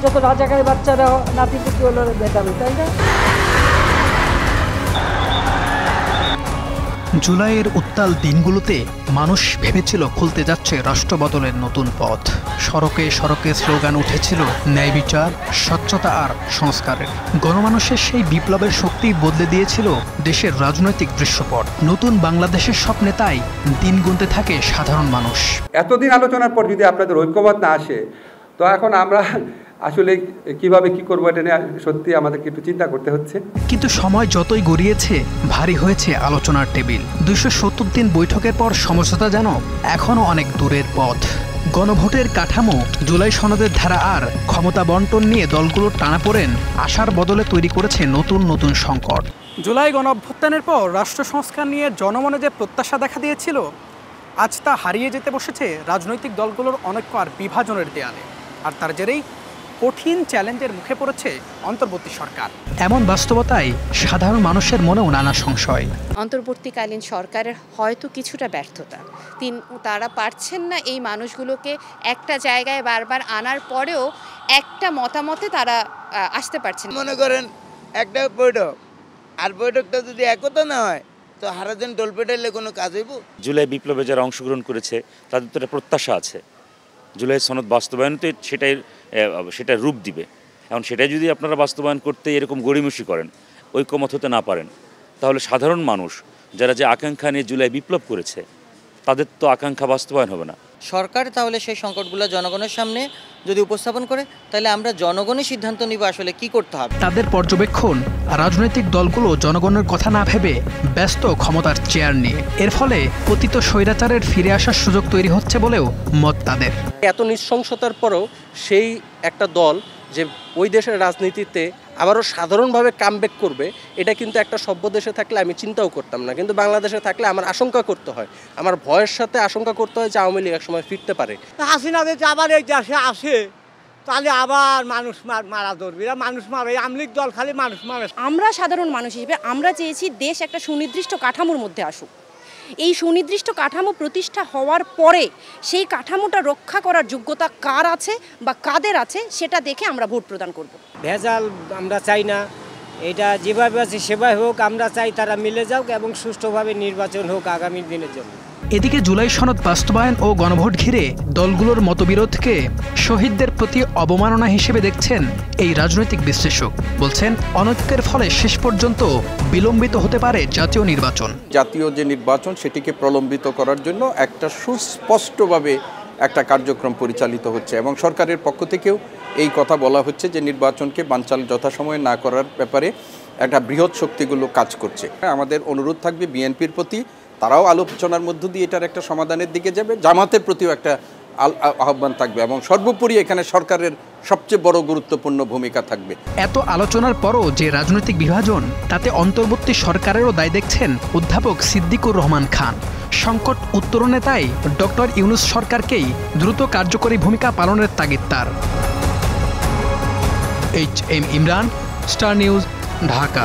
যত রাজাকারী বাচ্চারা নাতিপুতি হলো দেখাবে, তাই না? জুলাইয়ের উত্তাল দিনগুলোতে মানুষ ভেবেছিল খুলতে যাচ্ছে রাষ্ট্র বদলের নতুন পথ। সড়কে সড়কে স্লোগান উঠেছিল ন্যায় বিচার, স্বচ্ছতা আর সংস্কারের। গণমানুষের সেই বিপ্লবের শক্তি বদলে দিয়েছিল দেশের রাজনৈতিক দৃশ্যপট। নতুন বাংলাদেশের স্বপ্নে তাই দিন গুনতে থাকে সাধারণ মানুষ। এতদিন আলোচনার পর যদি আপনাদের ঐক্যমত না আসে, তো এখন আমরা আসলে কিভাবে কি করবো এটা নিয়ে সত্যি আমাদেরকে একটু চিন্তা করতে হচ্ছে। কিন্তু সময় যতই গড়িয়েছে ভারী হয়েছে আলোচনার টেবিল। 270 দিন বৈঠকের পর সমঝোতা যেন এখনও অনেক দূরের পথ। গণভোটের কাঠামো, জুলাই সনদের ধারা আর ক্ষমতা বন্টন নিয়ে দলগুলোর টানাপোড়েন আশার বদলে তৈরি করেছে নতুন নতুন সংকট। জুলাই গণঅভ্যুত্থানের পর রাষ্ট্র সংস্কার নিয়ে জনমনে যে প্রত্যাশা দেখা দিয়েছিল, আজ তা হারিয়ে যেতে বসেছে রাজনৈতিক দলগুলোর অনৈক্য আর বিভাজনের দেয়ালে। আর তার জেরেই কঠিন চ্যালেঞ্জের মুখে পড়েছে অন্তর্বর্তী সরকার। এমন বাস্তবতায় সাধারণ মানুষের মনেও নানা সংশয়। অন্তর্বর্তীকালীন সরকারের হয়তো কিছুটা ব্যর্থতা, তারা পারছেন না এই মানুষগুলোকে একটা জায়গায় বারবার আনার পরেও একটা মতামতে তারা আসতে পারছেন। মনে করেন একটা বৈঠক, আর বৈঠকটা যদি একতা না হয় তো হারাদিন টোল পেটাইলে কোনো কাজ হইব? জুলাই বিপ্লবে যারা অংশগ্রহণ করেছে তাদের তো একটা প্রত্যাশা আছে, জুলাই সনদ বাস্তবায়নতে সেটা রূপ দিবে। এখন সেটাই যদি আপনারা বাস্তবায়ন করতে এরকম গড়িমসি করেন, ঐক্যমত হতে না পারেন, তাহলে সাধারণ মানুষ যারা যে আকাঙ্ক্ষা নিয়ে জুলাই বিপ্লব করেছে তাদের তো আকাঙ্ক্ষা বাস্তবায়ন হবে না। সরকার তাহলে সেই সংকটগুলো জনগণের সামনে যদি উপস্থাপন করে, তাহলে আমরা জনগণের সিদ্ধান্ত নিব আসলে কি করতে হবে। তাদের পর্যবেক্ষণ, রাজনৈতিক দলগুলো জনগণের কথা না ভেবে ব্যস্ত ক্ষমতার চেয়ার নিয়ে। এর ফলে পতিত স্বৈরাচারের ফিরে আসার সুযোগ তৈরি হচ্ছে বলেও মত তাদের। এত নৃশংসতার পরেও সেই একটা দল যে ওই দেশের রাজনীতিতে আবারও সাধারণভাবে কামব্যাক করবে, এটা কিন্তু একটা সভ্য দেশে থাকলে আমি চিন্তাও করতাম না, কিন্তু বাংলাদেশে থাকলে আমার আশঙ্কা করতে হয়, আমার ভয়ের সাথে আশঙ্কা করতে হয় যে আওয়ামী লীগ এক সময় ফিরতে পারে। হাসিনা যদি আবার এই দেশে আসে তাহলে আবার মানুষ মারা ধরবে, মানুষ মারে, আওয়ামী লীগ দল খালি মানুষ মারে। আমরা সাধারণ মানুষ হিসেবে আমরা চেয়েছি দেশ একটা সুনির্দিষ্ট কাঠামোর মধ্যে আসুক। এই সুনির্দিষ্ট কাঠামো প্রতিষ্ঠা হওয়ার পরে সেই কাঠামোটা রক্ষা করার যোগ্যতা কার আছে বা কাদের আছে সেটা দেখে আমরা ভোট প্রদান করব। ভেজাল আমরা চাই না, এটা যেভাবে আছে সেভাবে হোক, আমরা চাই তারা মিলে যাক এবং সুষ্ঠুভাবে নির্বাচন হোক আগামী দিনের জন্য। এদিকে জুলাই সনদ বাস্তবায়ন ও গণভোট ঘিরে দলগুলোর মতবিরোধকে শহীদদের প্রতি অবমাননা হিসেবে দেখছেন এই রাজনৈতিক বিশ্লেষক। বলছেন অনৈক্যের ফলে শেষ পর্যন্ত বিলম্বিত হতে পারে জাতীয় নির্বাচন। জাতীয় যে নির্বাচন সেটিকে প্রলম্বিত করার জন্য একটা সুস্পষ্টভাবে একটা কার্যক্রম পরিচালিত হচ্ছে এবং সরকারের পক্ষ থেকেও এই কথা বলা হচ্ছে যে নির্বাচনকে বানচাল যথাসময়ে না করার ব্যাপারে একটা বৃহৎ শক্তিগুলো কাজ করছে। আমাদের অনুরোধ থাকবে বিএনপির প্রতি, তারাও আলোচনার মধ্য দিয়ে এটার একটা সমাধানের দিকে যাবে, জামাতের প্রতিও একটা আহ্বান থাকবে এবং সর্বোপরি এখানে সরকারের সবচেয়ে বড় গুরুত্বপূর্ণ ভূমিকা থাকবে। এত আলোচনার পরও যে রাজনৈতিক বিভাজন, তাতে অন্তর্বর্তী সরকারেরও দায় দেখছেন অধ্যাপক সিদ্দিকুর রহমান খান। সংকট উত্তরণে তাই ডক্টর ইউনূস সরকারকেই দ্রুত কার্যকরী ভূমিকা পালনের তাগিদ তার। HM Imran, star news, Dhaka.